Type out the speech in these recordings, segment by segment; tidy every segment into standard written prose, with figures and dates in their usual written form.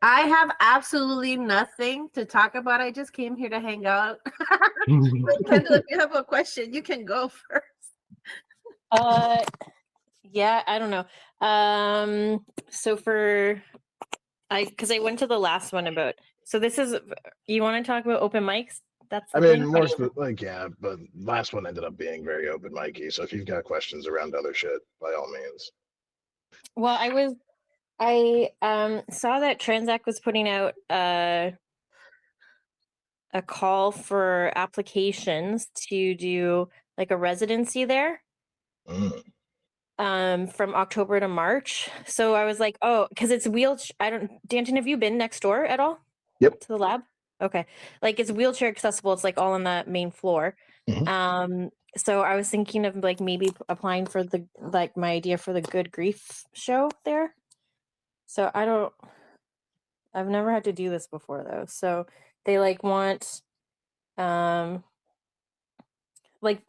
I have absolutely nothing to talk about. I just came here to hang out. Kendall, if you have a question, you can go first. Yeah, I don't know. So because I went to the last one about. So this is, you want to talk about open mics? That's the I mean, thing. yeah, but last one ended up being very open micy. So if you've got questions around other shit, by all means. Well, I saw that Transact was putting out a call for applications to do like a residency there. From October to March. So I was like, oh, because it's Danton, have you been next door at all? Yep. To the lab? Okay. Like it's wheelchair accessible. It's like all on the main floor. So I was thinking of like maybe applying for my idea for the Good Grief show there. So I've never had to do this before though. So they like want like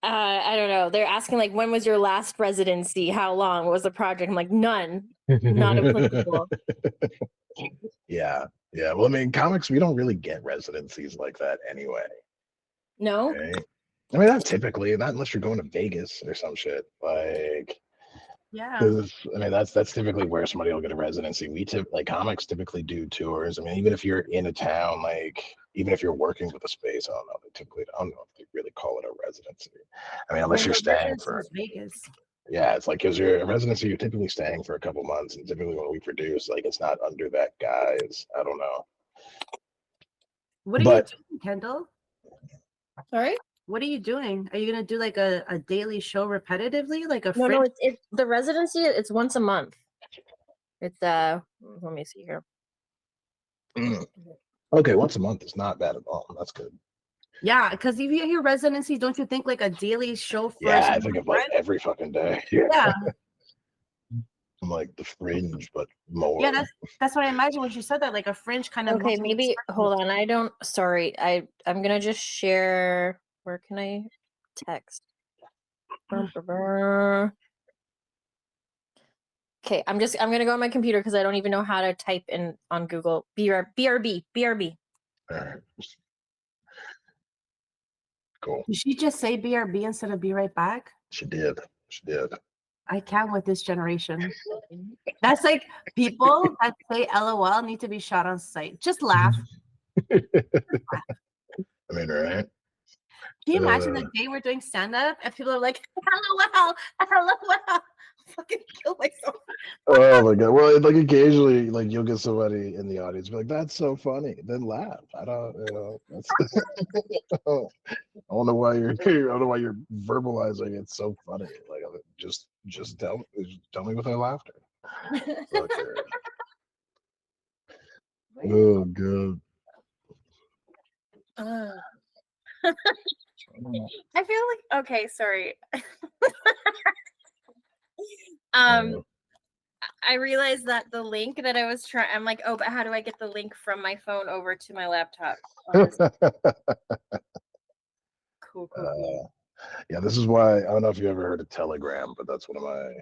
I don't know. They're asking like, when was your last residency? How long? What was the project? I'm like, none. Not applicable. Yeah. Well, I mean, comics, we don't really get residencies like that anyway. No. Right? I mean, not typically, not unless you're going to Vegas or some shit. Like, Yeah. I mean, that's typically where somebody will get a residency. Comics typically do tours. I mean, even if you're in a town, like even if you're working with a space, I don't know. I don't know if they really call it a residency. I mean, unless you're staying for Vegas. Yeah, it's like because you're a residency, you're typically staying for a couple months, and typically when we produce, like it's not under that guise. I don't know. What are you doing, Kendall? Sorry? What are you doing? Are you gonna do like a daily show repetitively, like a No, it's the residency. It's once a month. It's let me see here. Okay, once a month is not bad at all. That's good. Yeah, because if you hear residency, don't you think like a daily show? Yeah, I think of like every fucking day. Yeah. I'm like the Fringe, but more. Yeah, that's what I imagine when you said that, like a Fringe kind of. Okay, maybe hold on. Sorry, I'm gonna just share. Where can I text? Okay, I'm gonna go on my computer because I don't even know how to type in on Google. BRB. All right. Cool. Did she just say BRB instead of be right back? She did. I can't with this generation. That's like people that say LOL need to be shot on sight. Just laugh. I mean, right? Can you imagine the day we're doing stand-up and people are like, LOL. Fucking kill myself. Oh my god! Well, like occasionally, like you'll get somebody in the audience be like, "That's so funny," then laugh. I don't, That's, I don't know why you're here. I don't know why you're verbalizing. It's so funny. Like, just tell me with their laughter. Okay. Oh god. I feel like okay. Sorry. I realized that the link that I was trying, I'm like, oh, but how do I get the link from my phone over to my laptop? Cool. Yeah, this is why I don't know if you ever heard of Telegram, but that's one of my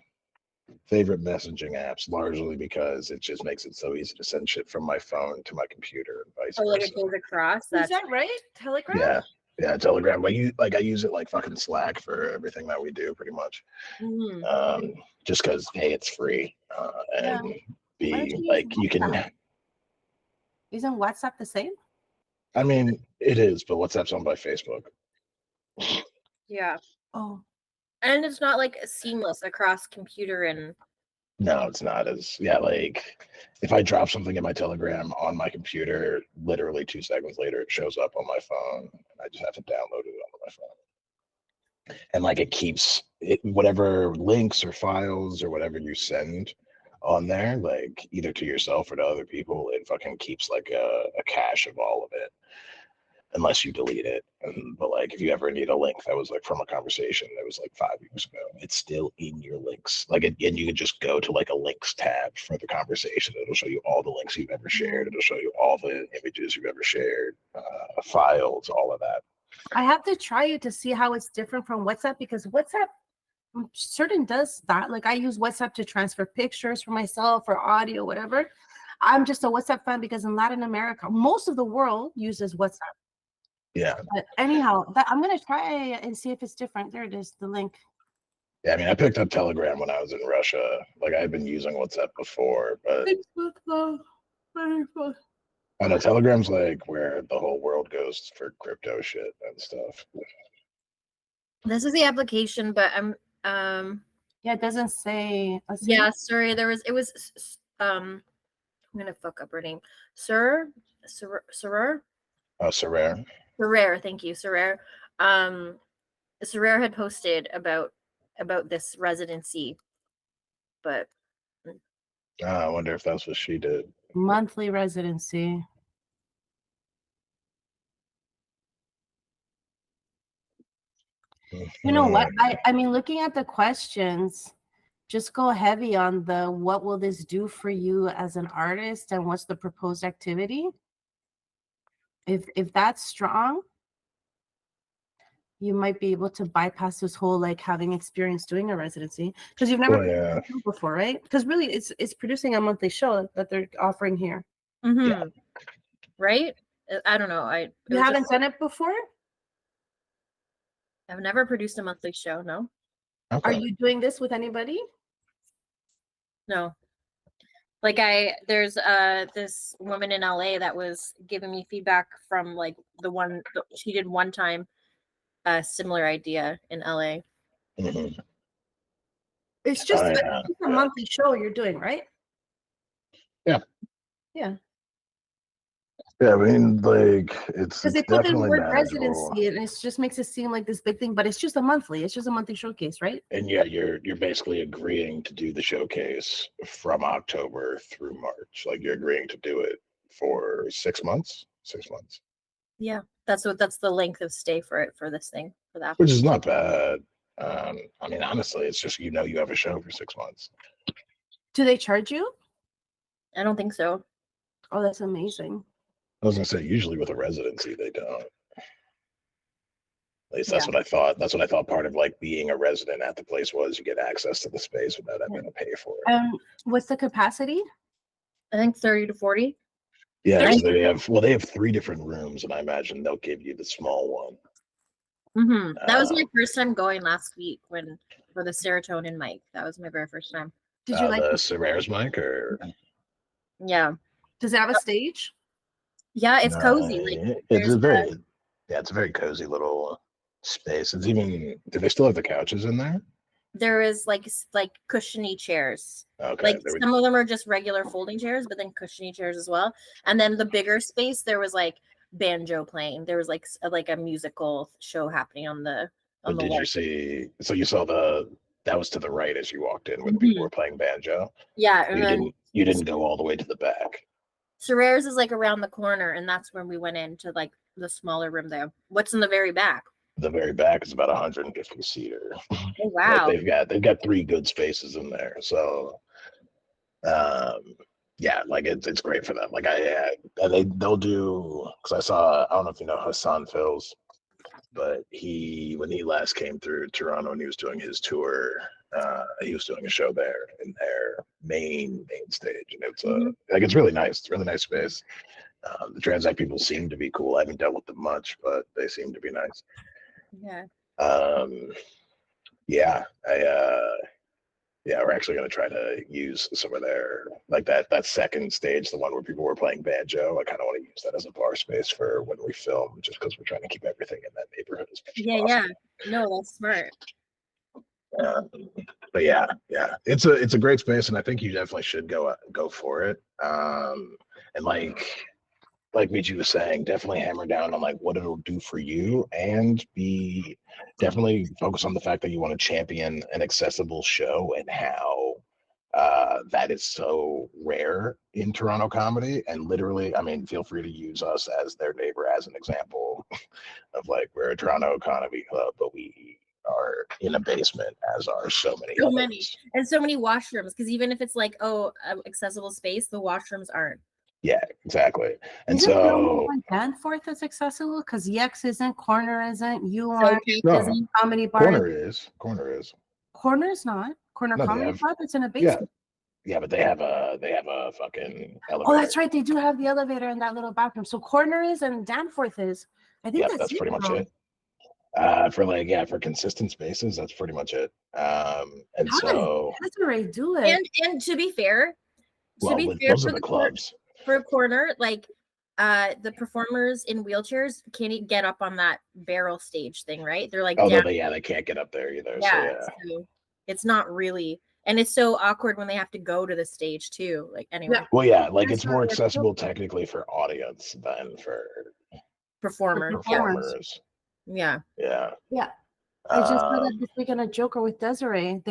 favorite messaging apps, largely because it just makes it so easy to send shit from my phone to my computer and vice versa. Like it goes across. Is that right? Telegram? Yeah, Telegram. I use it like fucking Slack for everything that we do, pretty much. Just because A, it's free, and B, like you can. Isn't WhatsApp the same? I mean, it is, but WhatsApp's owned by Facebook. Yeah. Oh. And it's not like seamless across computer and. No, it's not as like if I drop something in my Telegram on my computer, literally 2 seconds later it shows up on my phone, and I just have to download it onto my phone. And like it keeps it, whatever links or files or whatever you send on there, like either to yourself or to other people, it fucking keeps like a cache of all of it. Unless you delete it. But like if you ever need a link that was like from a conversation that was like 5 years ago, it's still in your links. Like and you can just go to like a links tab for the conversation. It'll show you all the links you've ever shared. It'll show you all the images you've ever shared, files, all of that. I have to try it to see how it's different from WhatsApp because WhatsApp certain does that. Like I use WhatsApp to transfer pictures for myself or audio, whatever. I'm just a WhatsApp fan because in Latin America, most of the world uses WhatsApp. Yeah. But anyhow, that I'm gonna try and see if it's different. There it is, the link. Yeah, I mean, I picked up Telegram when I was in Russia. Like, I had been using WhatsApp before, but Facebook though. Facebook. I know Telegram's like where the whole world goes for crypto shit and stuff. This is the application, but I'm Yeah, it doesn't say. yeah, sorry, it was I'm gonna fuck up her name. Sir Sorare? Oh, Sorare. Sorare, thank you, Sorare. Sorare had posted about this residency, but I wonder if that's what she did. Monthly residency. You know what? I mean, looking at the questions, just go heavy on the what will this do for you as an artist and what's the proposed activity. If that's strong, you might be able to bypass this whole like having experience doing a residency because you've never yeah. before, right? Because really, it's producing a monthly show that they're offering here. Yeah. Right? I don't know. You haven't done it before? I've never produced a monthly show. No. Okay. Are you doing this with anybody? No. Like there's this woman in LA that was giving me feedback from like she did one time a similar idea in LA. Mm-hmm. It's just a monthly show you're doing, right? Yeah. Yeah. Yeah, I mean, like it's Because they put the definitely word manageable. residency and it just makes it seem like this big thing, but it's just a monthly showcase, right? And yeah, you're basically agreeing to do the showcase from October through March. Like you're agreeing to do it for 6 months. 6 months. Yeah, that's the length of stay for this thing for that. Which is not bad. I mean, honestly, it's just you have a show for 6 months. Do they charge you? I don't think so. Oh, that's amazing. I was gonna say usually with a residency they don't. At least that's what I thought. That's what I thought part of like being a resident at the place was you get access to the space without having to pay for it. What's the capacity? I think 30 to 40. Yeah, so they have 3 different rooms, and I imagine they'll give you the small one. Mm-hmm. That was my first time going last week for the serotonin mic. That was my very first time. Did you like the Serare's mic or? Yeah. Does it have a stage? Yeah, it's cozy. Like it's a very cozy little space. It's even. Do they still have the couches in there? There is like cushiony chairs. Okay. Like some of them are just regular folding chairs, but then cushiony chairs as well. And then the bigger space, there was like banjo playing. There was like a musical show happening on the. Did you see? So you saw that was to the right as you walked in, where the people were playing banjo. Yeah, and you didn't go all the way to the back. Serare's is like around the corner, and that's when we went into like the smaller room there. What's in the very back? The very back is about 150 seater. Oh, wow. Like they've got 3 good spaces in there. So yeah, like it's great for them. Like they'll do, because I don't know if you know Hassan Phils, but when he last came through Toronto and he was doing his tour, he was doing a show there in their main stage, and it's like it's really nice. It's a really nice space. The Transact people seem to be cool. I haven't dealt with them much, but they seem to be nice. Yeah. Yeah, we're actually going to try to use some of their, like that second stage, the one where people were playing banjo. I kind of want to use that as a bar space for when we film, just because we're trying to keep everything in that neighborhood as much as possible. No, that's smart. But yeah, it's a great space, and I think you definitely should go for it. And like Michi was saying, definitely hammer down on like what it'll do for you, and be definitely focus on the fact that you want to champion an accessible show and how that is so rare in Toronto comedy. And literally, I mean, feel free to use us as their neighbor as an example of like we're a Toronto comedy club, but we are in a basement, as are so many others. And so many washrooms, because even if it's like accessible space, the washrooms aren't. Yeah, exactly. And Isn't so Danforth is accessible because Yex isn't, Corner isn't, you So are, no, Comedy Bar. Corner is. Corner Corner is not. Corner No, they Comedy have. Club, it's in a Yeah, basement. yeah, but they have a fucking Oh, elevator. that's right. They do have the elevator in that little bathroom. So Corner is and Danforth is. I think Yep, that's that's it, pretty much bro. it. For consistent spaces, that's pretty much it. And How so, did Desiree do it? And to be fair, well, those are the clubs. for a corner, like the performers in wheelchairs can't get up on that barrel stage thing, right? They're like Although down. they can't get up there either. So Yeah, yeah. so it's not really, and it's so awkward when they have to go to the stage too. Like anyway, Yeah. Well, yeah, like That's it's more right. accessible technically for audience than for performer. Yeah, performers. yeah. Yeah. Yeah. I just saw that Um, this weekend at Joker with Desiree.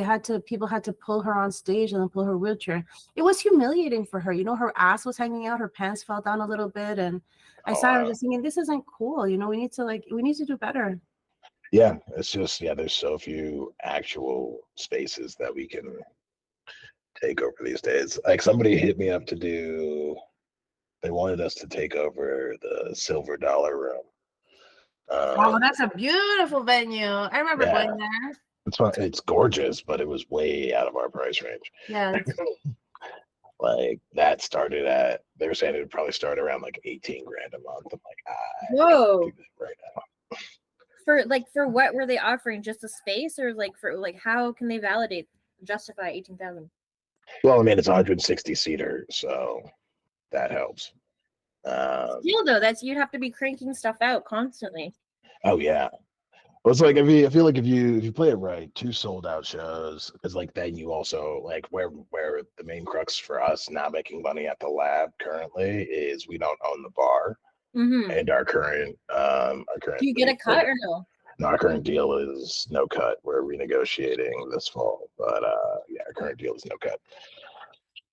People had to pull her on stage and then pull her wheelchair. It was humiliating for her. You know, her ass was hanging out, her pants fell down a little bit. And I saw her just thinking, this isn't cool. You know, we need to do better. yeah, it's just there's so few actual spaces that we can take over these days. Like somebody hit me up to do. They wanted us to take over the Silver Dollar Room. Oh, that's a beautiful venue. I remember Yeah. going there. It's fun. It's gorgeous, but it was way out of our price range. Yeah. Like that started at they were saying it would probably start around like 18 grand a month. I'm like, I Whoa. can't do that right now. For what were they offering? Just a space, or like for like how can they justify 18,000? Well, I mean it's 160 seater, so that helps. Still though, you'd have to be cranking stuff out constantly. Oh yeah. Well, it's like I feel like if you play it right, 2 sold-out shows is like then you also like where the main crux for us not making money at the lab currently is we don't own the bar, and our current Do you get a cut or no? No, our current deal is no cut. We're renegotiating this fall, but our current deal is no cut,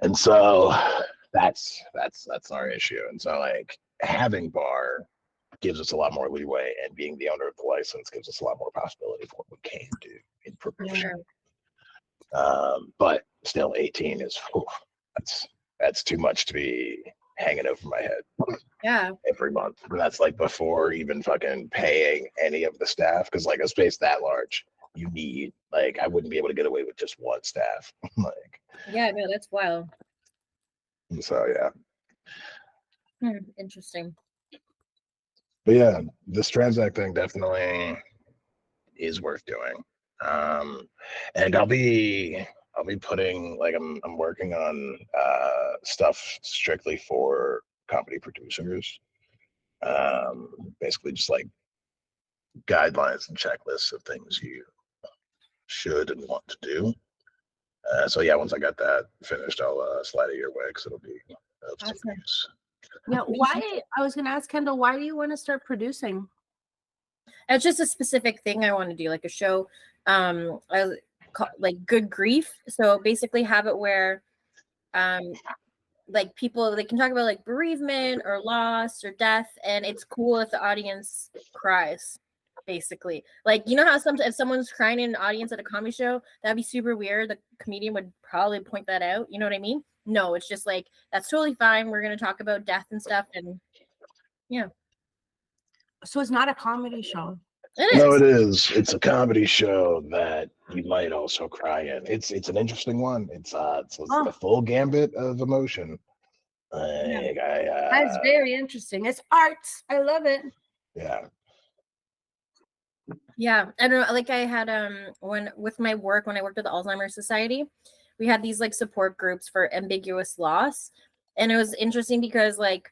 and so that's our issue. And so like having bar gives us a lot more leeway, and being the owner of the license gives us a lot more possibility for what we can do in promotion. But still, 18 is that's too much to be hanging over my head. Yeah. Every month, and that's like before even fucking paying any of the staff, because like a space that large, you need like I wouldn't be able to get away with just one staff. Like, yeah, no, that's wild. So yeah. Interesting. But yeah, this Transact thing definitely is worth doing. And I'll be putting like I'm working on stuff strictly for comedy producers. Basically just like guidelines and checklists of things you should and want to do. So yeah, once I got that finished, I'll slide it your way because it'll be of some use. Yeah, why? I was gonna ask Kendall, why do you want to start producing? It's just a specific thing I want to do, like a show, like Good Grief. So basically, have it where, like people they can talk about like bereavement or loss or death, and it's cool if the audience cries. Basically, like you know how sometimes if someone's crying in an audience at a comedy show, that'd be super weird. The comedian would probably point that out. You know what I mean? No, it's just like that's totally fine. We're gonna talk about death and stuff, and yeah. So it's not a comedy show. No, it is. It's a comedy show that you might also cry in. It's an interesting one. It's the full gambit of emotion. That's very interesting. It's art. I love it. Yeah. Yeah, I don't know. Like I had when I worked at the Alzheimer's Society, we had these like support groups for ambiguous loss, and it was interesting because like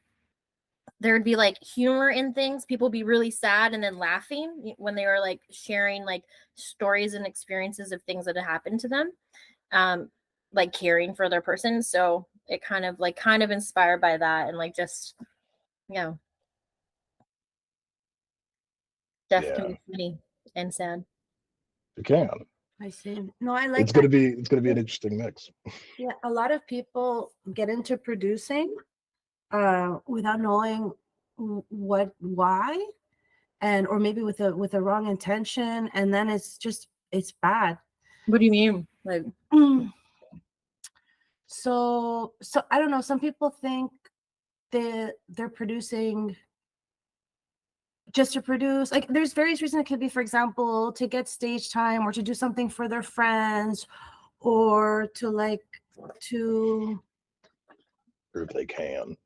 there would be like humor in things. People would be really sad and then laughing when they were like sharing like stories and experiences of things that had happened to them, like caring for their person. So it kind of inspired by that, and like just death can be funny and sad. You can. I see. No, I like it's gonna be an interesting mix. Yeah, a lot of people get into producing without knowing why, and or maybe with a wrong intention, and then it's bad. What do you mean? Like so I don't know. Some people think they're producing just to produce, like there's various reasons. It could be, for example, to get stage time or to do something for their friends or to Prove they can.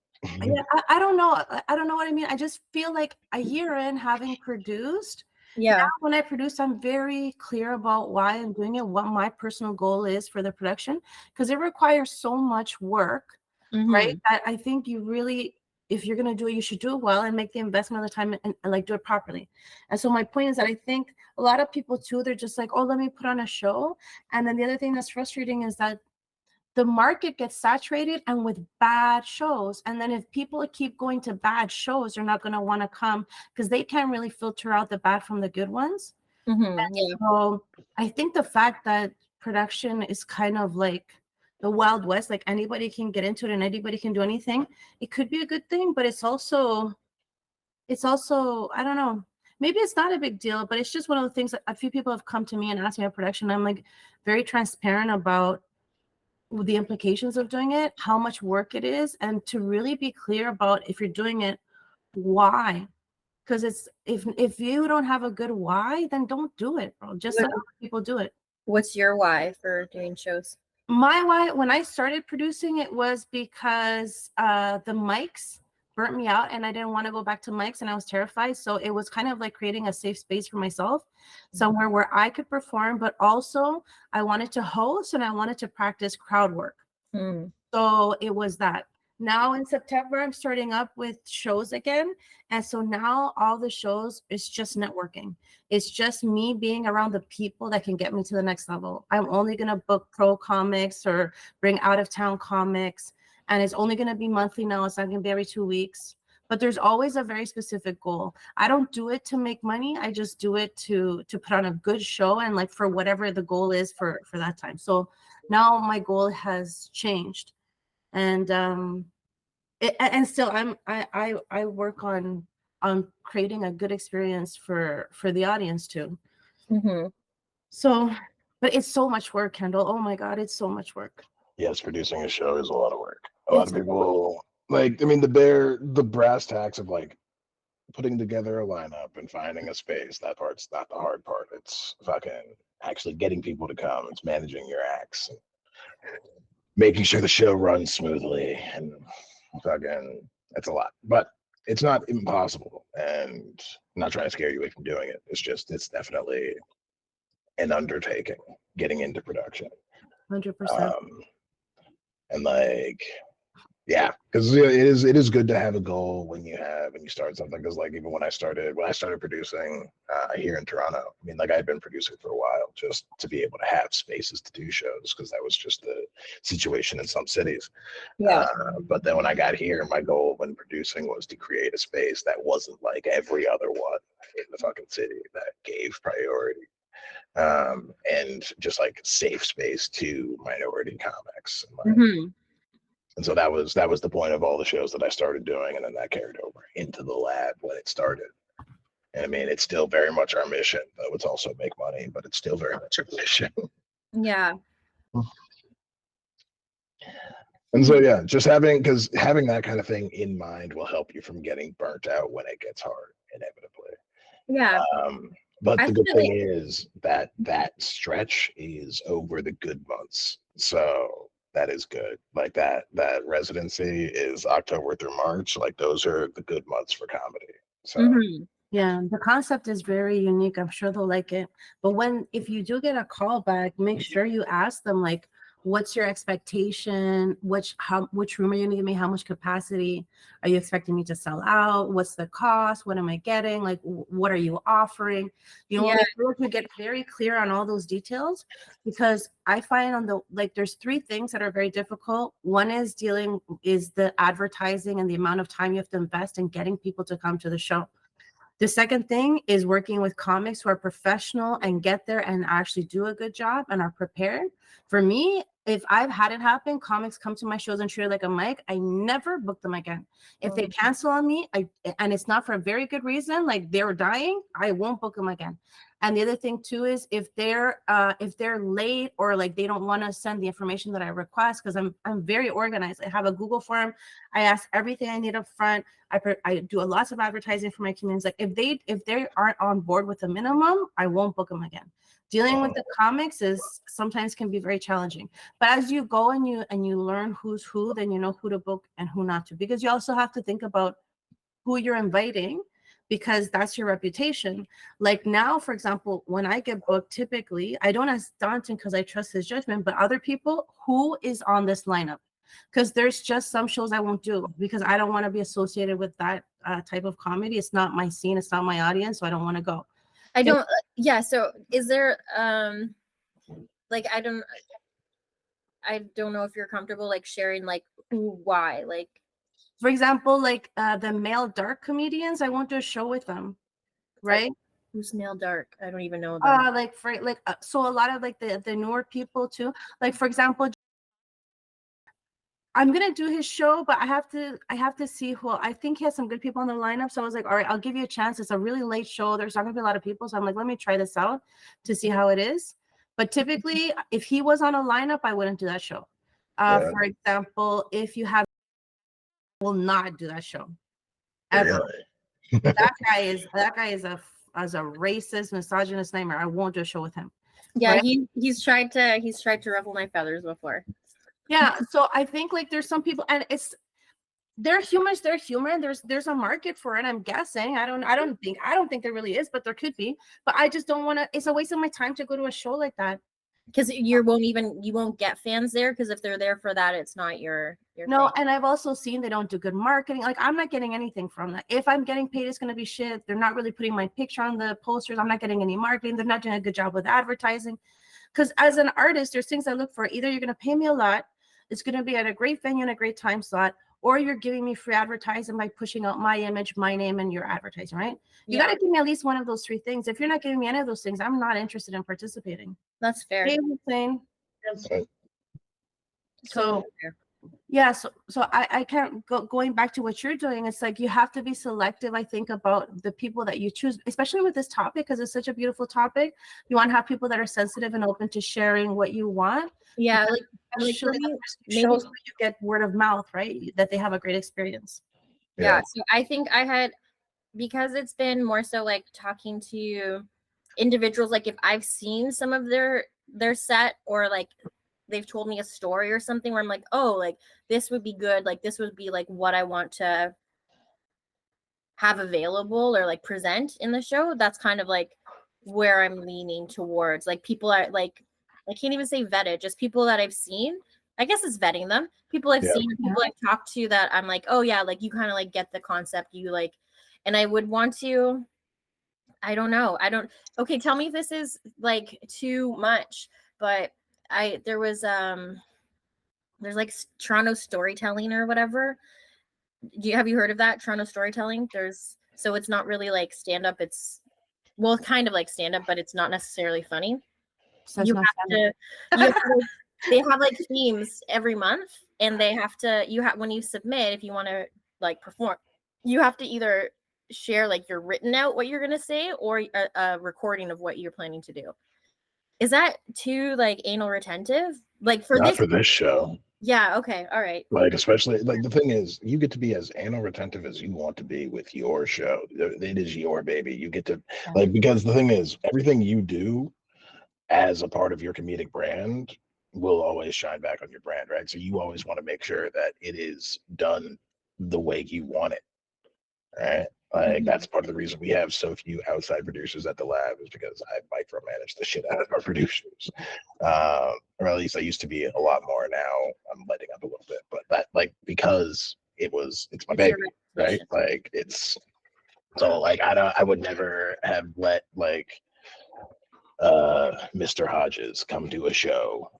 yeah, I don't know. I don't know what I mean. I just feel like a year in having produced, Yeah. when I produce, I'm very clear about why I'm doing it, what my personal goal is for the production, because it requires so much work, right? That I think you really, if you're gonna do it, you should do it well and make the investment of the time and like do it properly. And so my point is that I think a lot of people too, they're just like, oh, let me put on a show. And then the other thing that's frustrating is that the market gets saturated and with bad shows. And then if people keep going to bad shows, they're not going to want to come because they can't really filter out the bad from the good ones. Yeah. So I think the fact that production is kind of like the Wild West, like anybody can get into it and anybody can do anything, it could be a good thing, but it's also, I don't know, maybe it's not a big deal, but it's just one of the things that a few people have come to me and asked me about production. I'm like very transparent about the implications of doing it, how much work it is, and to really be clear about, if you're doing it, why. Because it's, if you don't have a good why, then don't do it, bro. Just let other people do it. What's your why for doing shows? My why, when I started producing it, was because the mics burnt me out and I didn't want to go back to mics and I was terrified. So it was kind of like creating a safe space for myself, somewhere where I could perform, but also I wanted to host and I wanted to practice crowd work. So it was that. Now in September, I'm starting up with shows again. And so now all the shows, it's just networking. It's just me being around the people that can get me to the next level. I'm only going to book pro comics or bring out of town comics. And it's only going to be monthly now. It's not going to be every 2 weeks. But there's always a very specific goal. I don't do it to make money. I just do it to put on a good show and like for whatever the goal is for that time. So now my goal has changed. And and still I work on creating a good experience for the audience too. So, but it's so much work, Kendall. Oh my God, it's so much work. Yes, producing a show is a lot of work. A lot of people, like, I mean, the brass tacks of like putting together a lineup and finding a space, that part's not the hard part. It's fucking actually getting people to come. It's managing your acts and making sure the show runs smoothly, and fucking, that's a lot. But it's not impossible, and I'm not trying to scare you away from doing it. It's just, it's definitely an undertaking getting into production. 100%. And like, yeah, because it is good to have a goal when you start something. Because like, even when I started producing here in Toronto, I mean, like, I'd been producing for a while just to be able to have spaces to do shows, because that was just the situation in some cities. But then when I got here, my goal when producing was to create a space that wasn't like every other one in the fucking city, that gave priority, and just like safe space to minority comics. And so that was the point of all the shows that I started doing, and then that carried over into the lab when it started. And I mean, it's still very much our mission, though it's also make money, but it's still very much our mission. Yeah. And so, yeah, just having that kind of thing in mind will help you from getting burnt out when it gets hard, inevitably. Yeah. But the good thing is that stretch is over the good months. So that is good. Like that residency is October through March. Like, those are the good months for comedy. So yeah, the concept is very unique. I'm sure they'll like it. But if you do get a call back, make sure you ask them, like, what's your expectation? Which room are you gonna give me? How much capacity are you expecting me to sell out? What's the cost? What am I getting? Like, what are you offering? You know, you get very clear on all those details, because I find there's 3 things that are very difficult. One is the advertising and the amount of time you have to invest in getting people to come to the show. The second thing is working with comics who are professional and get there and actually do a good job and are prepared. For me, if I've had it happen, comics come to my shows and treat it like a mic, I never book them again. If they cancel on me, and it's not for a very good reason, like they were dying, I won't book them again. And the other thing too is if they're late or like they don't want to send the information that I request, because I'm very organized. I have a Google form. I ask everything I need up front. I do lots of advertising for my communities. Like if they aren't on board with the minimum, I won't book them again. Dealing with the comics is sometimes can be very challenging. But as you go and you learn who's who, then you know who to book and who not to, because you also have to think about who you're inviting, because that's your reputation. Like now, for example, when I get booked, typically I don't ask Danton because I trust his judgment, but other people, who is on this lineup? Because there's just some shows I won't do because I don't want to be associated with that type of comedy. It's not my scene, it's not my audience, so I don't want to go. I don't. Yeah. So is there like I don't know if you're comfortable like sharing like who, why, like. For example, like the male dark comedians, I won't do a show with them, right? Who's male dark? I don't even know them. Like for like so a lot of like the newer people too. Like for example, I'm gonna do his show, but I have to see who. I think he has some good people on the lineup. So I was like, all right, I'll give you a chance. It's a really late show. There's not gonna be a lot of people. So I'm like, let me try this out to see how it is. But typically, if he was on a lineup, I wouldn't do that show. For example, if you have, will not do that show ever. Really? that guy is a racist, misogynist nightmare. I won't do a show with him. Yeah, right? he's tried to ruffle my feathers before. Yeah, so I think like there's some people, and it's their humor's their humor, and there's a market for it. I'm guessing. I don't think there really is, but there could be. But I just don't want to. It's a waste of my time to go to a show like that. Because you won't get fans there, because if they're there for that, it's not your No, thing. and I've also seen they don't do good marketing. Like I'm not getting anything from that. If I'm getting paid, it's gonna be shit. They're not really putting my picture on the posters. I'm not getting any marketing. They're not doing a good job with advertising. Because as an artist, there's things I look for. Either you're gonna pay me a lot, it's gonna be at a great venue and a great time slot, or you're giving me free advertising by pushing out my image, my name, and your advertising, right? You gotta give me at least one of those three things. If you're not giving me any of those things, I'm not interested in participating. That's fair. Hey, Hussein. So fair. yeah, so I can't going back to what you're doing. It's like you have to be selective, I think, about the people that you choose, especially with this topic, because it's such a beautiful topic. You want to have people that are sensitive and open to sharing what you want. Yeah, like for me, shows you get word of mouth, right? That they have a great experience. Yeah, so I think I had, because it's been more so like talking to individuals, like if I've seen some of their set, or like they've told me a story or something where I'm like, oh, like this would be good, like this would be like what I want to have available or like present in the show. That's kind of like where I'm leaning towards. Like people are like, I can't even say vetted, just people that I've seen. I guess it's vetting them. People I've seen, people I've talked to that I'm like, oh yeah, like you kind of like get the concept. You like, and I would want to, I don't know. Okay, tell me if this is like too much, but there's like Toronto storytelling or whatever. Have you heard of that? Toronto storytelling? So it's not really like stand up, it's kind of like stand up, but it's not necessarily funny. They have like themes every month, and they have to, when you submit, if you want to like perform, you have to either share like your written out what you're going to say, or a recording of what you're planning to do. Is that too like anal retentive? Like for not for this show. Yeah, okay, all right. Like, especially, like, the thing is, you get to be as anal retentive as you want to be with your show. It is your baby. You get to, like, because the thing is, everything you do as a part of your comedic brand will always shine back on your brand, right? So you always want to make sure that it is done the way you want it, right? Like, that's part of the reason we have so few outside producers at the lab, is because I micromanage the shit out of our producers. Or at least I used to be a lot more. Now I'm letting up a little bit, but that, like, because it's my baby, right? Like, it's so like I would never have let like Mr. Hodges come to a show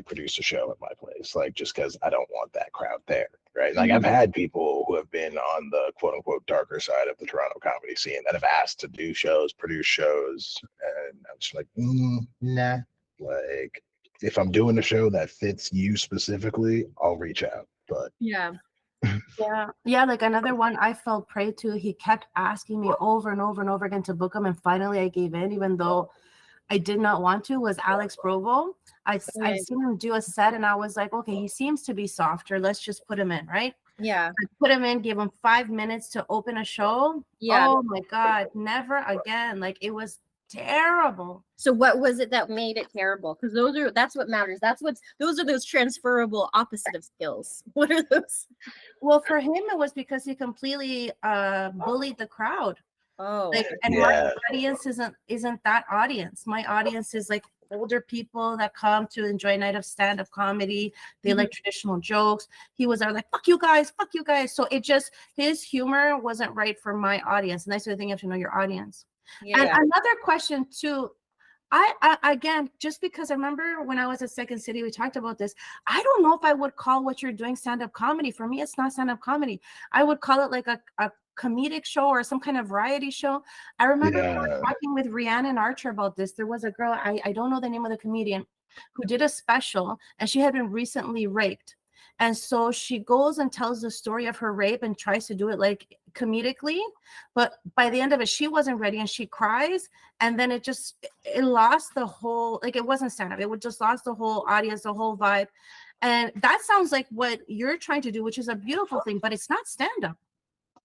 produce a show at my place, like, just because I don't want that crowd there, right? Like, I've had people who have been on the quote unquote darker side of the Toronto comedy scene that have asked to do shows, produce shows, and I'm just like, nah. Like, if I'm doing a show that fits you specifically, I'll reach out. But yeah, Yeah, like another one I fell prey to. He kept asking me over and over and over again to book him, and finally I gave in, even though I did not want to. Was Alex Provo. I'd seen him do a set, and I was like, okay, he seems to be softer. Let's just put him in, right? Yeah. I put him in, gave him 5 minutes to open a show. Yeah. Oh my God, never again. Like it was terrible. So what was it that made it terrible? Because that's what matters. Those are those transferable opposite of skills. What are those? Well, for him, it was because he completely bullied the crowd. Oh, Like, and my audience isn't that audience. My audience is like older people that come to enjoy a night of stand-up comedy. They like traditional jokes. He was there like, fuck you guys. So his humor wasn't right for my audience. And that's the thing, you have to know your audience. yeah. And another question too, I again, just because I remember when I was at Second City, we talked about this. I don't know if I would call what you're doing stand-up comedy. For me, it's not stand-up comedy. I would call it like a comedic show or some kind of variety show. I remember talking with Rhiannon Archer about this. There was a girl, I don't know the name of the comedian, who did a special, and she had been recently raped. And so she goes and tells the story of her rape and tries to do it like comedically, but by the end of it, she wasn't ready and she cries. And then it lost the whole, like it wasn't stand-up. It would just lost the whole audience, the whole vibe. And that sounds like what you're trying to do, which is a beautiful thing, but it's not stand-up.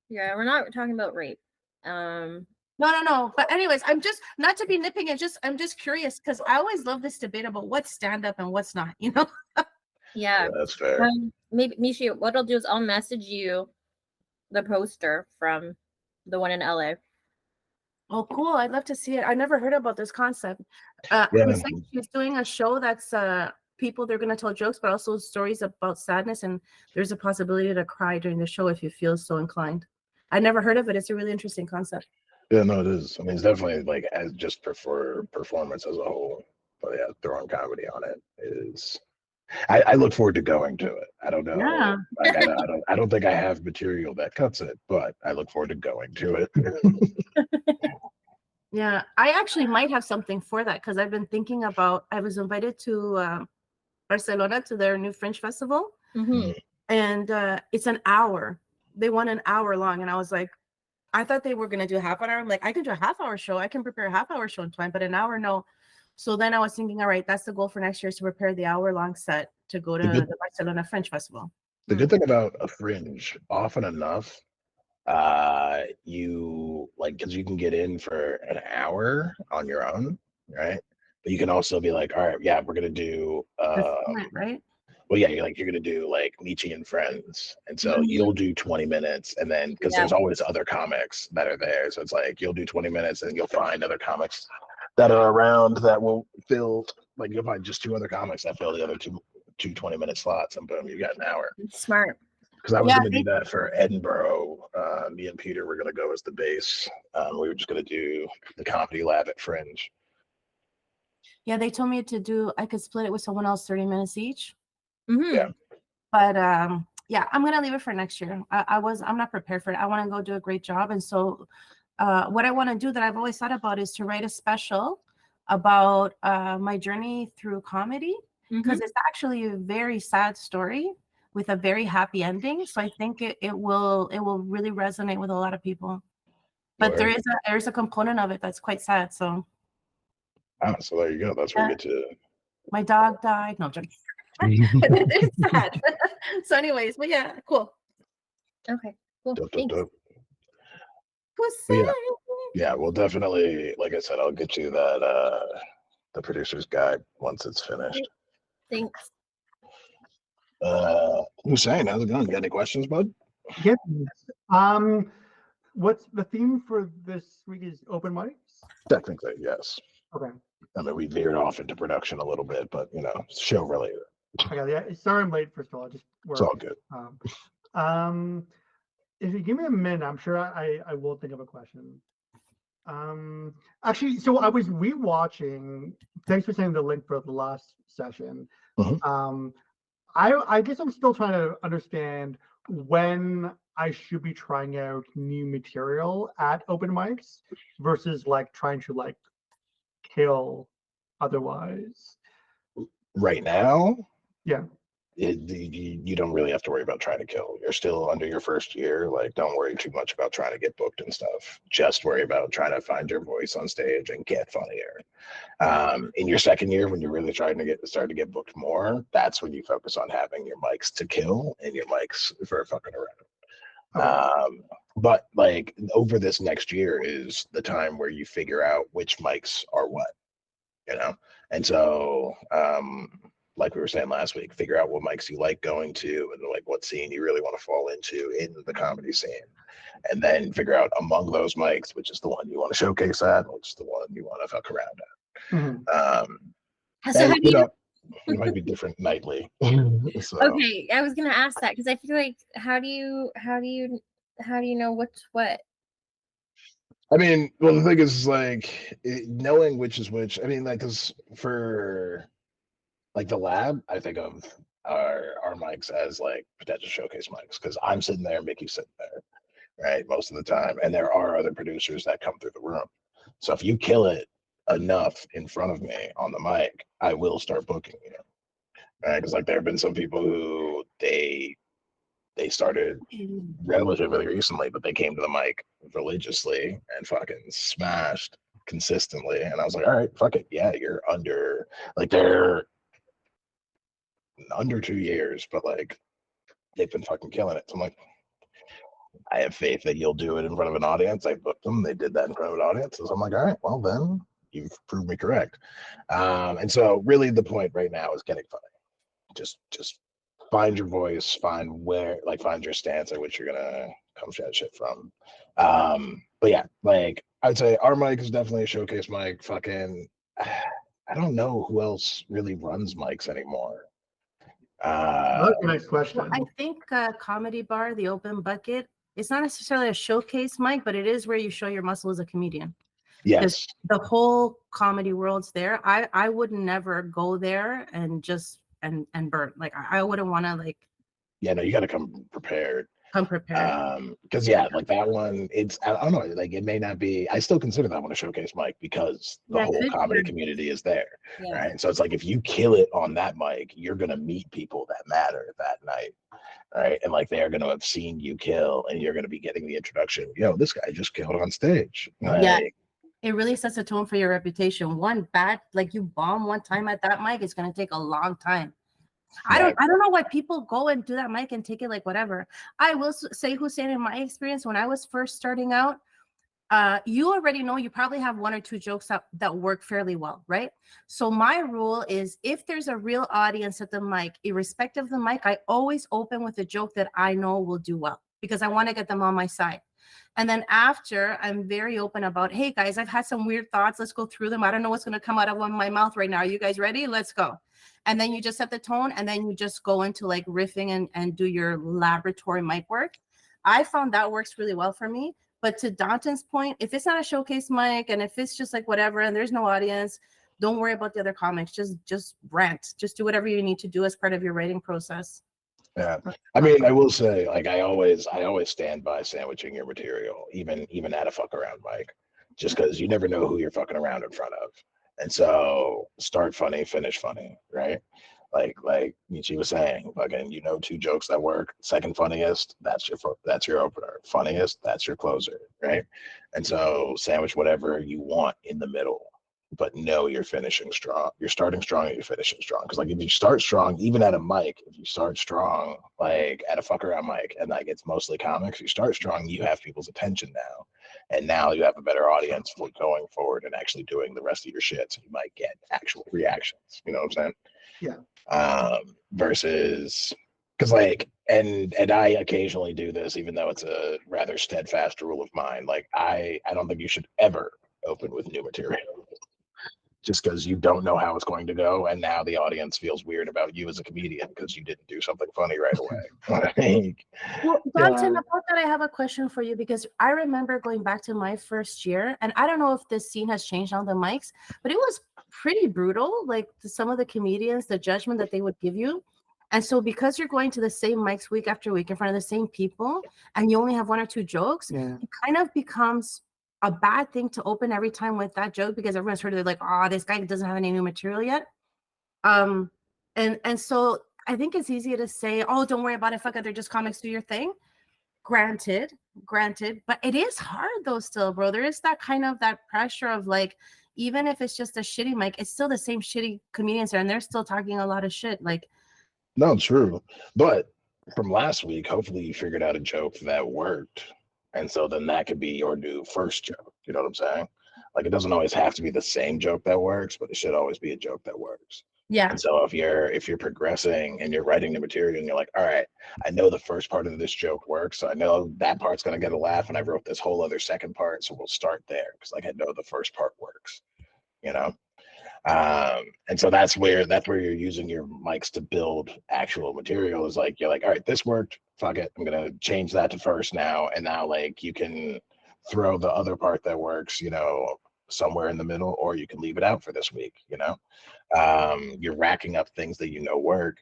Yeah, we're not talking about rape. No. But anyways, I'm just not to be nipping it. I'm just curious because I always love this debate about what's stand-up and what's not, you know? Yeah, that's fair. Maybe Mishi, what I'll do is I'll message you the poster from the one in LA. Oh, cool! I'd love to see it. I never heard about this concept. She's doing a show that's people they're going to tell jokes, but also stories about sadness, and there's a possibility to cry during the show if you feel so inclined. I never heard of it. It's a really interesting concept. Yeah, no, it is. I mean, it's definitely like as just for performance as a whole, but yeah, throwing comedy on it is. I look forward to going to it. I don't know. Yeah. Like, I don't think I have material that cuts it, but I look forward to going to it. Yeah, I actually might have something for that because I've been thinking about. I was invited to Barcelona to their new French festival, and it's an hour. They want an hour long, and I was like, I thought they were gonna do half an hour. I'm like, I can do a half-hour show. I can prepare a half-hour show in time, but an hour, no. So then I was thinking, all right, that's the goal for next year is to prepare the hour-long set to go to the Barcelona French Festival. The good thing about a Fringe, often enough, you like because you can get in for an hour on your own, right? But you can also be like, all right, yeah, we're gonna do right? Well, yeah, you're gonna do like Nietzsche and Friends, and so you'll do 20 minutes, and then because there's always other comics that are there, so it's like you'll do 20 minutes, and you'll find other comics that are around that will fill. Like you'll find just 2 other comics that fill the other two 20-minute slots, and boom, you got an hour. Smart. Because I was gonna do that for Edinburgh. Me and Peter were gonna go as the base. We were just gonna do the Comedy Lab at Fringe. Yeah, they told me I could split it with someone else 30 minutes each. Yeah. But yeah, I'm gonna leave it for next year. I'm not prepared for it. I want to go do a great job, and so what I want to do that I've always thought about is to write a special about my journey through comedy because it's actually a very sad story with a very happy ending. So I think it will really resonate with a lot of people. But there is a component of it that's quite sad. So. So there you go. That's where you get to. My dog died. No, I'm joking. It's sad. So, anyways, but yeah, cool. Okay, cool. Dope. Yeah, we'll definitely, like I said, I'll get you that the producer's guide once it's finished. Thanks. Hussein, how's it going? Got any questions, bud? Yes. What's the theme for this week? Is open mics? Technically, yes. Okay. I mean, we veered off into production a little bit, but show related. Okay, yeah. Sorry, I'm late. First of all, It's all good. If you give me a minute, I'm sure I will think of a question. Actually, so I was rewatching. Thanks for sending the link for the last session. I guess I'm still trying to understand when I should be trying out new material at open mics versus like trying to like kill otherwise. Right now? Yeah. you don't really have to worry about trying to kill. You're still under your first year. Like, don't worry too much about trying to get booked and stuff. Just worry about trying to find your voice on stage and get funnier. In your second year, when you're really trying to start to get booked more, that's when you focus on having your mics to kill and your mics for fucking around. Okay. But like over this next year is the time where you figure out which mics are what, you know? And so, like we were saying last week, figure out what mics you like going to and like what scene you really want to fall into in the comedy scene. And then figure out among those mics, which is the one you want to showcase at, which is the one you want to fuck around at. Mhm. So And, how do you? it might be different nightly. So, Okay, I was gonna ask that because I feel like how do you know what's what? I mean, well, the thing is, like, knowing which is which. I mean, like, because for like the lab, I think of our mics as like potential showcase mics because I'm sitting there, Mickey's sitting there, right, most of the time, and there are other producers that come through the room. So if you kill it enough in front of me on the mic, I will start booking you, right? Because like there have been some people who they started relatively recently, but they came to the mic religiously and fucking smashed consistently. And I was like, all right, fuck it. Yeah, you're under, like, they're under 2 years, but like, they've been fucking killing it. So I'm like, I have faith that you'll do it in front of an audience. I booked them. They did that in front of an audience. So I'm like, all right, well, then you've proved me correct. And so, really, the point right now is getting funny. Just find your voice, find your stance at which you're gonna come chat shit from. But yeah, like I'd say our mic is definitely a showcase mic. Fucking, I don't know who else really runs mics anymore. That's a nice Well, question. I think Comedy Bar, the open bucket, it's not necessarily a showcase mic, but it is where you show your muscle as a comedian. Yes. The whole comedy world's there. I would never go there and just and burn. Like I wouldn't want to like Yeah, no, you got to come prepared. come prepared. Because yeah, like that one, I don't know, like it may not be. I still consider that one a showcase mic because the Yeah, whole good comedy for- community is there, Yeah. right? So it's like if you kill it on that mic, you're gonna meet people that matter that night, right? And like they're gonna have seen you kill, and you're gonna be getting the introduction. Yo, this guy just killed on stage. Yeah. Like, It really sets a tone for your reputation. One bad, like you bomb one time at that mic, it's gonna take a long time. I don't know why people go and do that mic and take it like whatever. I will say, Hussein, in my experience, when I was first starting out, you already know you probably have one or two jokes that work fairly well, right? So my rule is if there's a real audience at the mic, irrespective of the mic, I always open with a joke that I know will do well because I want to get them on my side. And then after, I'm very open about, hey guys, I've had some weird thoughts. Let's go through them. I don't know what's going to come out of my mouth right now. Are you guys ready? Let's go. And then you just set the tone and then you just go into like riffing and do your laboratory mic work. I found that works really well for me. But to Danton's point, if it's not a showcase mic and if it's just like whatever and there's no audience, don't worry about the other comics. Just rant. Just do whatever you need to do as part of your writing process. yeah, I mean, I will say, like, I always stand by sandwiching your material, even at a fuck around mic, just because you never know who you're fucking around in front of, and so start funny, finish funny, right? Like Michi was saying, fucking, two jokes that work. Second funniest, that's your opener. Funniest, that's your closer, right? And so sandwich whatever you want in the middle, but know you're finishing strong. You're starting strong and you're finishing strong. Because like if you start strong, even at a mic, if you start strong, like at a fuck around mic, and like it's mostly comics, you start strong, you have people's attention now. And now you have a better audience for going forward and actually doing the rest of your shit. So you might get actual reactions. You know what I'm saying? Yeah. Versus because like and I occasionally do this, even though it's a rather steadfast rule of mine. Like I don't think you should ever open with new material just because you don't know how it's going to go, and now the audience feels weird about you as a comedian because you didn't do something funny right away. Well, Danton, about that, I have a question for you because I remember going back to my first year, and I don't know if this scene has changed on the mics, but it was pretty brutal. Like some of the comedians, the judgment that they would give you. And so because you're going to the same mics week after week in front of the same people, and you only have one or two jokes, Yeah. it kind of becomes a bad thing to open every time with that joke because everyone's heard of it like, oh, this guy doesn't have any new material yet. And so I think it's easy to say, oh, don't worry about it, fuck it, they're just comics, do your thing. Granted, but it is hard though still, bro. There is that kind of that pressure of like, even if it's just a shitty mic, it's still the same shitty comedians there and they're still talking a lot of shit. Like, no, true. But from last week, hopefully you figured out a joke that worked. And so then that could be your new first joke. You know what I'm saying? Like, it doesn't always have to be the same joke that works, but it should always be a joke that works. yeah. And so if you're progressing and you're writing the material and you're like, all right, I know the first part of this joke works, so I know that part's gonna get a laugh, and I wrote this whole other second part, so we'll start there because like I know the first part works, you know. And so that's where you're using your mics to build actual material. Is like you're like, all right, this worked, fuck it, I'm gonna change that to first now, and now like you can throw the other part that works, you know, somewhere in the middle, or you can leave it out for this week, you know. You're racking up things that you know work,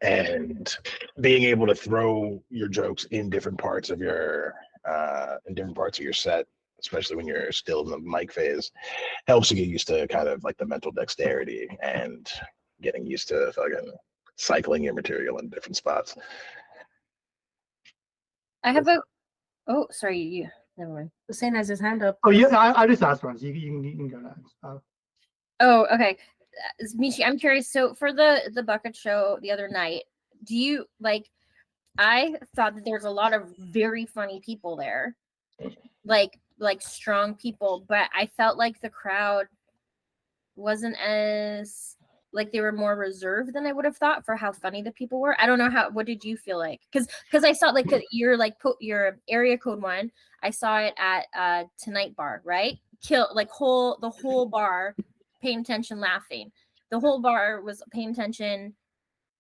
and being able to throw your jokes in different parts of your set, especially when you're still in the mic phase, helps you get used to kind of like the mental dexterity and getting used to fucking cycling your material in different spots. I have a. Oh, sorry. You. Never mind. Hussein has his hand up. Oh yeah, I just asked once. You can go next. Oh, okay. Michi, I'm curious. So for the bucket show the other night, do you like? I thought that there's a lot of very funny people there, like strong people, but I felt like the crowd wasn't as like they were more reserved than I would have thought for how funny the people were. I don't know what did you feel like? Because I saw like your your area code 1. I saw it at Tonight Bar, right? The whole bar paying attention, laughing. The whole bar was paying attention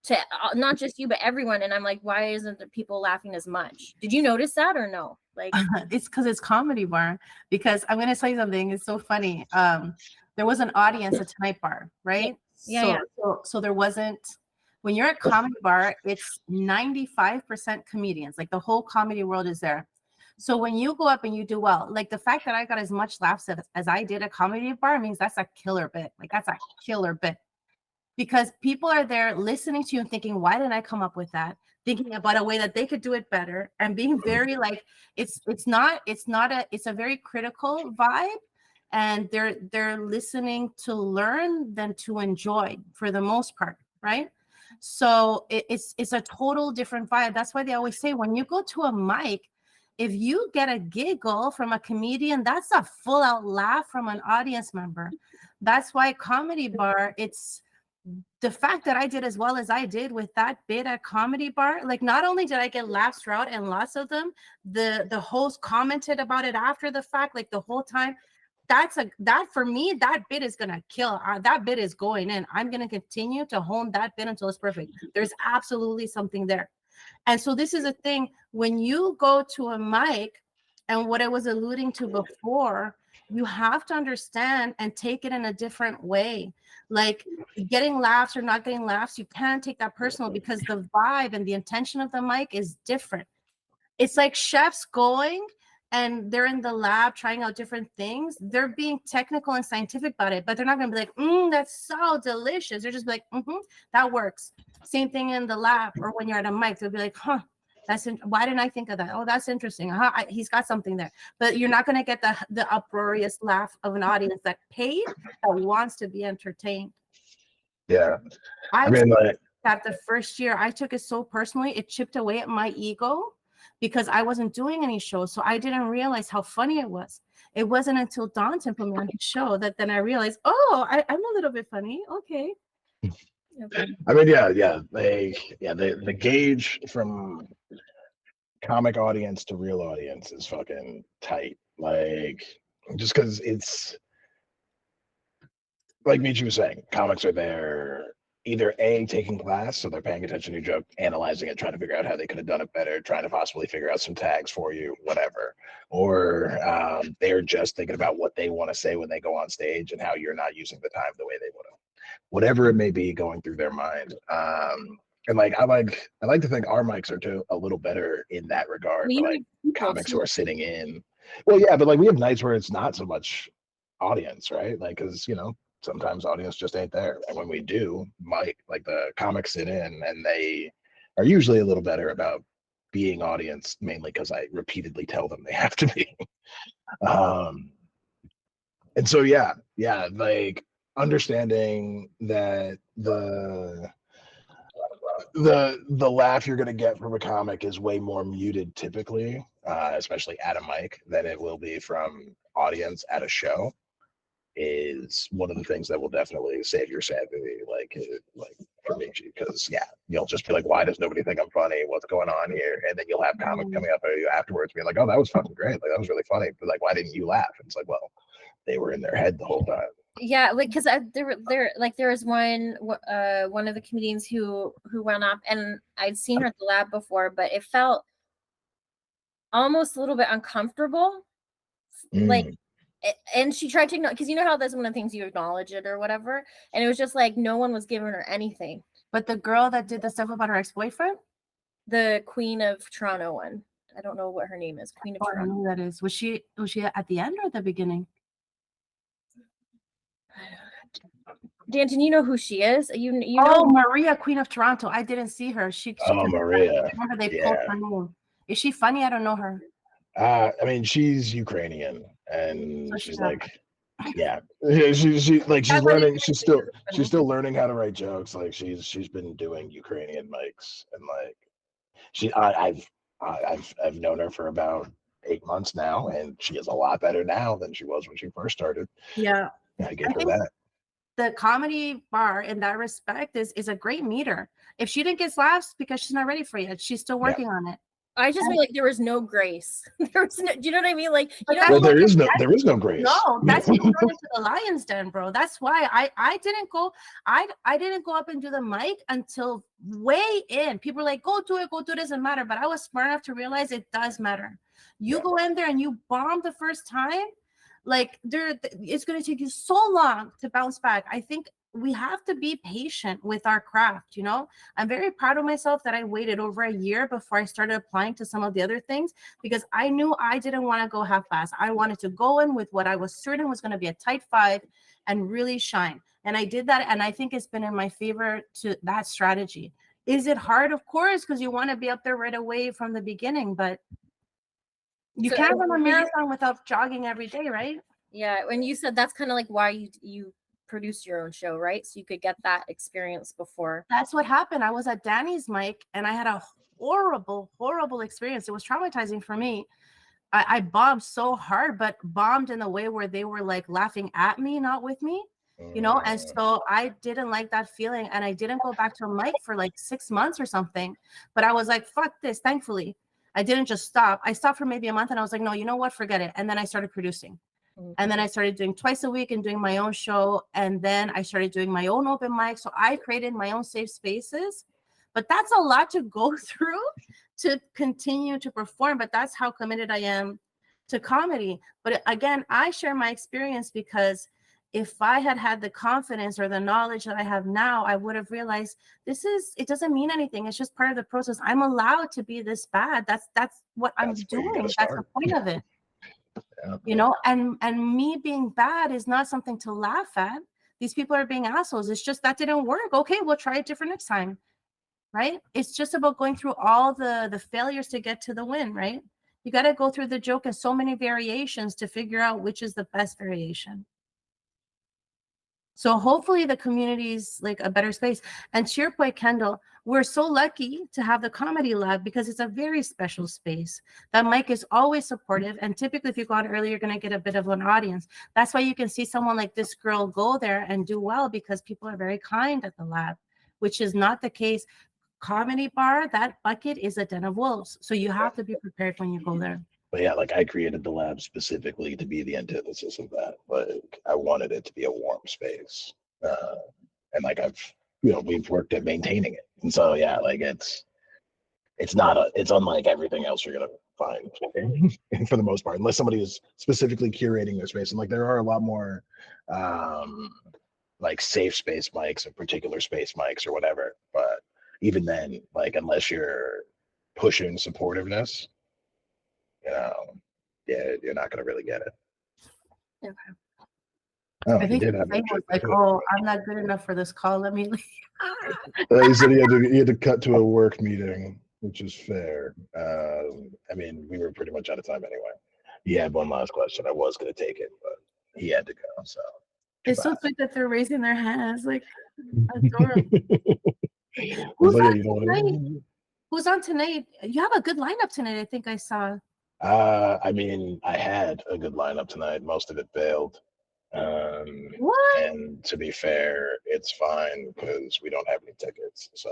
to not just you but everyone, and I'm like, why isn't the people laughing as much? Did you notice that or no? Like, it's because it's Comedy Bar. Because I'm gonna tell you something, it's so funny. There was an audience at Tonight Bar, right? Yeah. So there wasn't, when you're at Comedy Bar, it's 95% comedians, like the whole comedy world is there. So when you go up and you do well, like the fact that I got as much laughs as I did at Comedy Bar means that's a killer bit. Like that's a killer bit. Because people are there listening to you and thinking, why didn't I come up with that? Thinking about a way that they could do it better, and being very like, it's a very critical vibe, and they're listening to learn than to enjoy for the most part, right? So it's a total different vibe. That's why they always say when you go to a mic, if you get a giggle from a comedian, that's a full out laugh from an audience member. That's why Comedy Bar, it's the fact that I did as well as I did with that bit at Comedy Bar. Like, not only did I get laughs throughout and lots of them, the host commented about it after the fact, like the whole time. That for me, that bit is gonna kill. That bit is going in. I'm gonna continue to hone that bit until it's perfect. There's absolutely something there. And so this is a thing when you go to a mic, and what I was alluding to before, you have to understand and take it in a different way. Like getting laughs or not getting laughs, you can't take that personal because the vibe and the intention of the mic is different. It's like chefs going and they're in the lab trying out different things. They're being technical and scientific about it, but they're not going to be like, that's so delicious. They're just like, that works. Same thing in the lab or when you're at a mic, they'll be like, why didn't I think of that? Oh, that's interesting. He's got something there. But you're not going to get the uproarious laugh of an audience that paid, that wants to be entertained. Yeah. I mean, like that the first year, I took it so personally. It chipped away at my ego because I wasn't doing any shows. So I didn't realize how funny it was. It wasn't until Daunton put me on his show that then I realized, I'm a little bit funny. Okay. I mean, the gauge from comic audience to real audience is fucking tight. Like, just because it's like Michi was saying, comics are there either A, taking class, so they're paying attention to your joke, analyzing it, trying to figure out how they could have done it better, trying to possibly figure out some tags for you, whatever. Or they're just thinking about what they want to say when they go on stage and how you're not using the time the way they would have. Whatever it may be going through their mind. And like I like to think our mics are a little better in that regard. For, like comics who are sitting in. Well, yeah, but like we have nights where it's not so much audience, right? Like, because sometimes audience just ain't there. And when we do, like the comics sit in, and they are usually a little better about being audience, mainly because I repeatedly tell them they have to be. And so yeah, like understanding that the laugh you're going to get from a comic is way more muted typically, especially at a mic, than it will be from audience at a show, is one of the things that will definitely save your sanity, like for me, because yeah, you'll just be like, why does nobody think I'm funny? What's going on here? And then you'll have comics coming up at you afterwards being like, oh, that was fucking great, like that was really funny, but like, why didn't you laugh? And it's like, well, they were in their head the whole time. Yeah, like because there was one of the comedians who went up, and I'd seen her at the lab before, but it felt almost a little bit uncomfortable, like. And she tried to acknowledge, because you know how that's one of the things you acknowledge it or whatever, and it was just like no one was giving her anything. But the girl that did the stuff about her ex-boyfriend, the Queen of Toronto one, I don't know what her name is. Queen of I don't Toronto. know who that is. Was she at the end or the beginning? Danton, you know who she is? You Oh, know Maria, Queen of Toronto. I didn't see her. She Maria. I remember they pulled her name. Is she funny? I don't know her. I mean, she's Ukrainian, and So she's she's like, yeah, she like she's learning. She's still learning how to write jokes. Like she's been doing Ukrainian mics, and like I've known her for about 8 months now, and she is a lot better now than she was when she first started. Yeah, I give her that. The comedy bar in that respect is a great meter. If she didn't get laughs because she's not ready for it, she's still working on it. I just mean like there was no grace. There was no, do you know what I mean? Like, you know, well, there is no grace. No, that's going into the lion's den, bro. That's why I didn't go up and do the mic until way in. People were like, go do it, it doesn't matter. But I was smart enough to realize it does matter. You go in there and you bomb the first time, like it's going to take you so long to bounce back. I think we have to be patient with our craft. You know, I'm very proud of myself that I waited over a year before I started applying to some of the other things, because I knew I didn't want to go half-ass. I wanted to go in with what I was certain was going to be a tight 5 and really shine. And I did that. And I think it's been in my favor to that strategy. Is it hard? Of course, because you want to be up there right away from the beginning, but you can't run a marathon without jogging every day, right? Yeah, when you said that's kind of like why you produced your own show, right? So you could get that experience before. That's what happened. I was at Danny's mic and I had a horrible experience. It was traumatizing for me. I bombed so hard, but bombed in a way where they were like laughing at me, not with me, you know? And so I didn't like that feeling. And I didn't go back to a mic for like 6 months or something. But I was like, fuck this, thankfully. I didn't just stop. I stopped for maybe a month and I was like, no, you know what? Forget it. And then I started producing. And then I started doing twice a week and doing my own show. And then I started doing my own open mic. So I created my own safe spaces. But that's a lot to go through to continue to perform. But that's how committed I am to comedy. But again, I share my experience because if I had had the confidence or the knowledge that I have now, I would have realized it doesn't mean anything. It's just part of the process. I'm allowed to be this bad. That's what I'm doing. That's the point of it. Yeah. You know, and me being bad is not something to laugh at. These people are being assholes. It's just that didn't work. Okay, we'll try it different next time. Right? It's just about going through all the failures to get to the win, right? You got to go through the joke in so many variations to figure out which is the best variation. So hopefully the community is like a better space. And to your point, Kendall, we're so lucky to have the Comedy Lab because it's a very special space. That Mike is always supportive. And typically if you go out early, you're going to get a bit of an audience. That's why you can see someone like this girl go there and do well, because people are very kind at the lab, which is not the case. Comedy bar, that bucket is a den of wolves. So you have to be prepared when you go there. But yeah, like I created the lab specifically to be the antithesis of that. Like I wanted it to be a warm space, and like we've worked at maintaining it. And so yeah, like it's unlike everything else you're gonna find for the most part, unless somebody is specifically curating their space. And like there are a lot more like safe space mics or particular space mics or whatever. But even then, like unless you're pushing supportiveness, you know, yeah, you're not going to really get it. Okay. Oh, I he think did have Faye that was chick. like, "Oh, I'm not good enough for this call. Let me leave." He said he had to cut to a work meeting, which is fair. I mean, we were pretty much out of time anyway. He had one last question. I was going to take it, but he had to go. So It's so goodbye. sweet that they're raising their hands, like adorable. I was Who's like, on yeah, you know tonight? Who's on tonight? You have a good lineup tonight. I think I saw. I mean, I had a good lineup tonight. Most of it failed. What? And to be fair, it's fine because we don't have any tickets. So,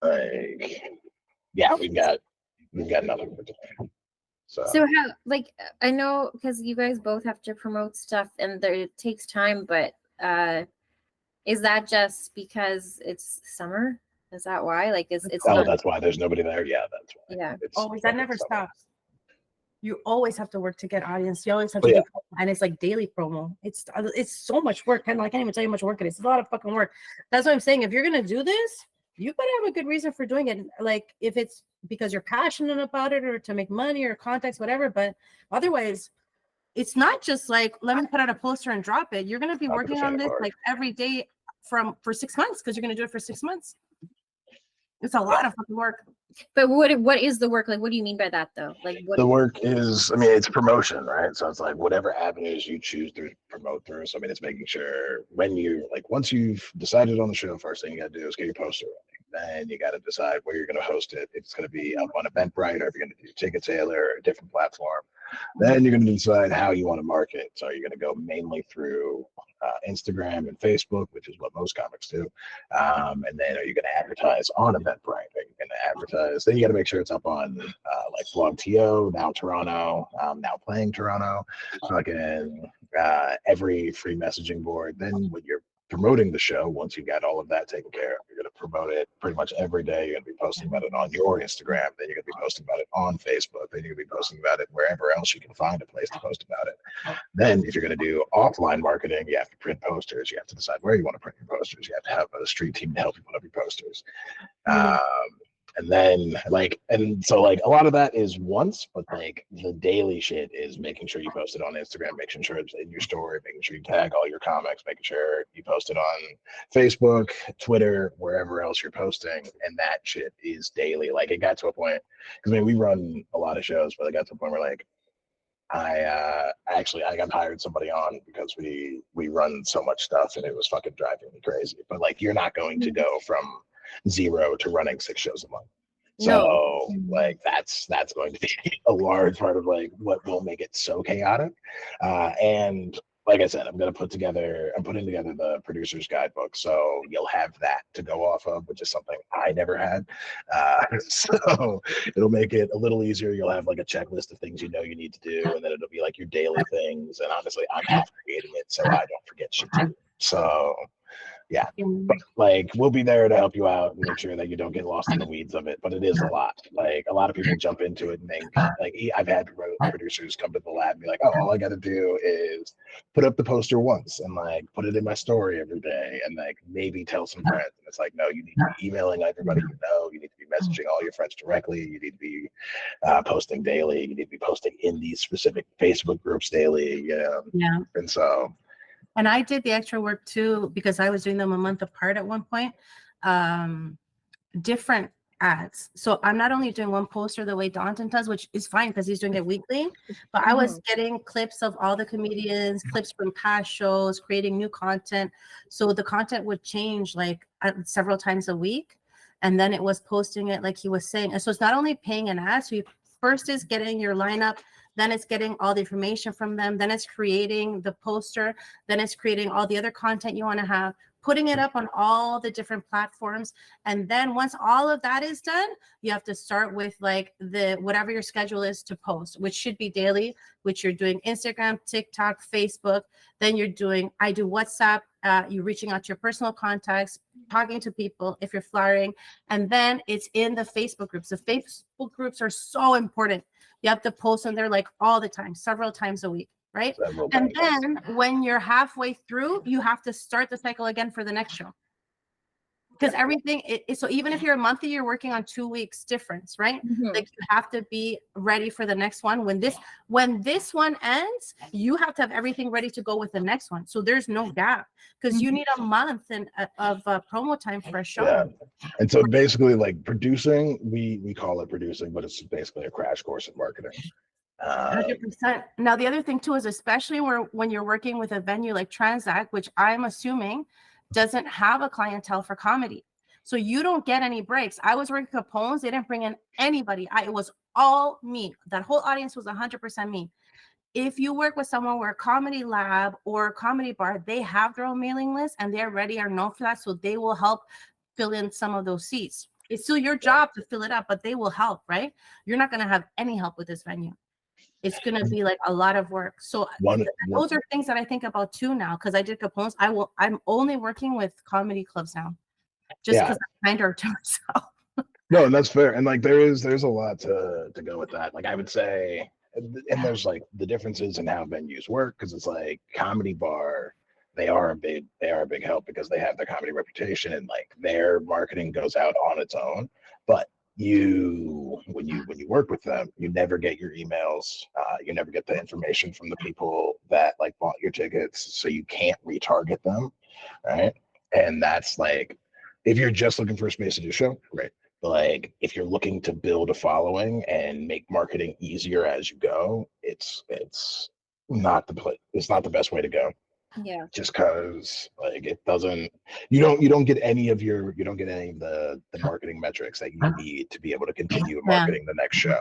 like, yeah, we've got nothing for tonight. So how, like, I know because you guys both have to promote stuff and there, it takes time, but is that just because it's summer? Is that why? Like, it's oh, not? that's why there's nobody there. Yeah, that's why. Yeah. It's Always. That fucking never summer. stops. You always have to work to get audience. You always have Oh, to yeah. do, and it's like daily promo. It's so much work. I can't even tell you how much work it is. It's a lot of fucking work. That's what I'm saying. If you're gonna do this, you gotta have a good reason for doing it. Like if it's because you're passionate about it or to make money or contacts, whatever. But otherwise, it's not just like let me put out a poster and drop it. You're gonna be Not the working faint on of this heart. like every day for 6 months because you're gonna do it for 6 months. It's a lot of fucking work. But what is the work? Like, what do you mean by that though? Like, what? The work is, I mean, it's promotion, right? So it's like whatever avenues you choose to promote through. So I mean, it's making sure when you like once you've decided on the show, first thing you got to do is get your poster ready. Then you got to decide where you're going to host it. If it's going to be up on Eventbrite or if you're going to do Ticket Tailor or a different platform. Then you're going to decide how you want to market. So you're going to go mainly through Instagram and Facebook, which is what most comics do. And then are you going to advertise on Eventbrite? Are you going to advertise? Then you got to make sure it's up on like BlogTO, Now Toronto, Now Playing Toronto, fucking every free messaging board. Then when you're promoting the show, once you've got all of that taken care of, you're going to promote it pretty much every day. You're going to be posting about it on your Instagram. Then you're going to be posting about it on Facebook. Then you're going to be posting about it wherever else you can find a place to post about it. Then if you're going to do offline marketing, you have to print posters. You have to decide where you want to print your posters. You have to have a street team to help you put up your posters. And then and so a lot of that is once, but like the daily shit is making sure you post it on Instagram, making sure it's in your story, making sure you tag all your comics, making sure you post it on Facebook, Twitter, wherever else you're posting. And that shit is daily. Like it got to a point, because I mean, we run a lot of shows, but it got to a point where like, I got hired somebody on because we run so much stuff and it was fucking driving me crazy. But like, you're not going to go from 0 to running 6 shows a month. So like that's going to be a large part of like what will make it so chaotic. And like I said, I'm putting together the producer's guidebook. So you'll have that to go off of, which is something I never had. So it'll make it a little easier. You'll have like a checklist of things you know you need to do, and then it'll be like your daily things. And honestly, I'm half creating it so I don't forget shit to do. So yeah, but like we'll be there to help you out and make sure that you don't get lost in the weeds of it. But it is a lot. Like a lot of people jump into it and think like I've had producers come to the lab and be like, oh, all I got to do is put up the poster once and like put it in my story every day and like maybe tell some friends. And it's like, no, you need to be emailing everybody you know. You need to be messaging all your friends directly. You need to be posting daily. You need to be posting in these specific Facebook groups daily. Yeah. And so. And I did the extra work too, because I was doing them a month apart at one point. Different ads. So I'm not only doing one poster the way Danton does, which is fine because he's doing it weekly, but I was getting clips of all the comedians, clips from past shows, creating new content. So the content would change like several times a week. And then it was posting it like he was saying. And so it's not only paying an ad. So you first is getting your lineup, then it's getting all the information from them, then it's creating the poster, then it's creating all the other content you want to have, putting it up on all the different platforms. And then once all of that is done, you have to start with like the whatever your schedule is to post, which should be daily, which you're doing Instagram, TikTok, Facebook. Then you're doing, I do WhatsApp, you're reaching out to your personal contacts, talking to people if you're flyering, and then it's in the Facebook groups. The Facebook groups are so important. You have to post on there like all the time, several times a week, right? And then when you're halfway through, you have to start the cycle again for the next show. because everything so even if you're a monthly, you're working on 2 weeks difference, right? Mhm. Like you have to be ready for the next one. When this one ends, you have to have everything ready to go with the next one. So there's no gap because you need a month of promo time for a show. Yeah. And so basically, like producing, we call it producing, but it's basically a crash course in marketing. 100%. Now the other thing too is especially when you're working with a venue like Transact, which I'm assuming doesn't have a clientele for comedy, so you don't get any breaks. I was working Capone's; they didn't bring in anybody. It was all me. That whole audience was 100% me. If you work with someone where Comedy Lab or Comedy Bar, they have their own mailing list and they're ready or known for that, so they will help fill in some of those seats. It's still your job to fill it up, but they will help, right? You're not going to have any help with this venue. It's going to be like a lot of work. So those are things that I think about too now, because I did Capone's. I'm only working with comedy clubs now, just because I'm kinder to myself. No, and that's fair. And like there's a lot to go with that. Like I would say, and there's like the differences in how venues work, because it's like Comedy Bar, they are a big help because they have their comedy reputation and like their marketing goes out on its own. But when you work with them, you never get your emails, you never get the information from the people that like bought your tickets, so you can't retarget them, right? And that's like, if you're just looking for a space to do a show, great. But like if you're looking to build a following and make marketing easier as you go, it's not the best way to go. Yeah. Just because like it doesn't, you don't get any of the marketing metrics that you need to be able to continue marketing the next show,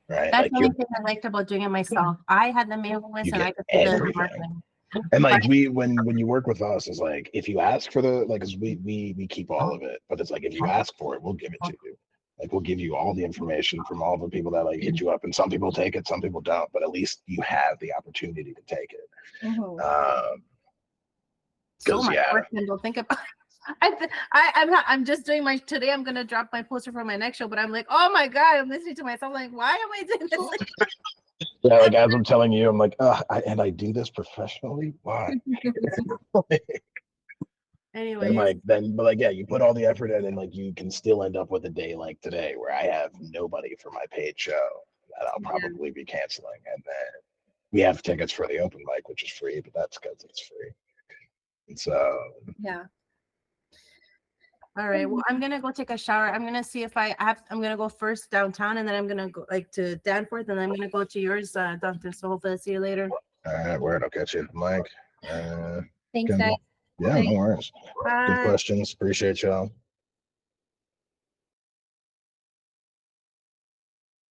right? That's Like the only thing I liked about doing it myself. I had the mailing list you and I get could do the everything. marketing. And like when you work with us, is like if you ask for the like, 'cause we keep all of it, but it's like if you ask for it, we'll give it to you. Like we'll give you all the information from all the people that like hit you up, and some people take it, some people don't, but at least you have the opportunity to take it. Mhm. So much work, and don't think about it. I'm just doing today. I'm gonna drop my poster for my next show, but I'm like, oh my god, I'm listening to myself. Like, why am I doing this? Yeah, like as I'm telling you, I'm like, I do this professionally. Why? Anyway, but like, yeah, you put all the effort in, and like you can still end up with a day like today where I have nobody for my paid show that I'll probably be canceling, and then we have tickets for the open mic, which is free, but that's because it's free. And so Yeah. all right. Well, I'm gonna go take a shower. I'm gonna see if I'm gonna go first downtown, and then I'm gonna go like to Danforth, and then I'm gonna go to yours, Duncan. So hopefully I'll see you later. all right, word. I'll catch you at the mic. Thanks, guys. Yeah, no worries. Bye. Good questions. Appreciate y'all.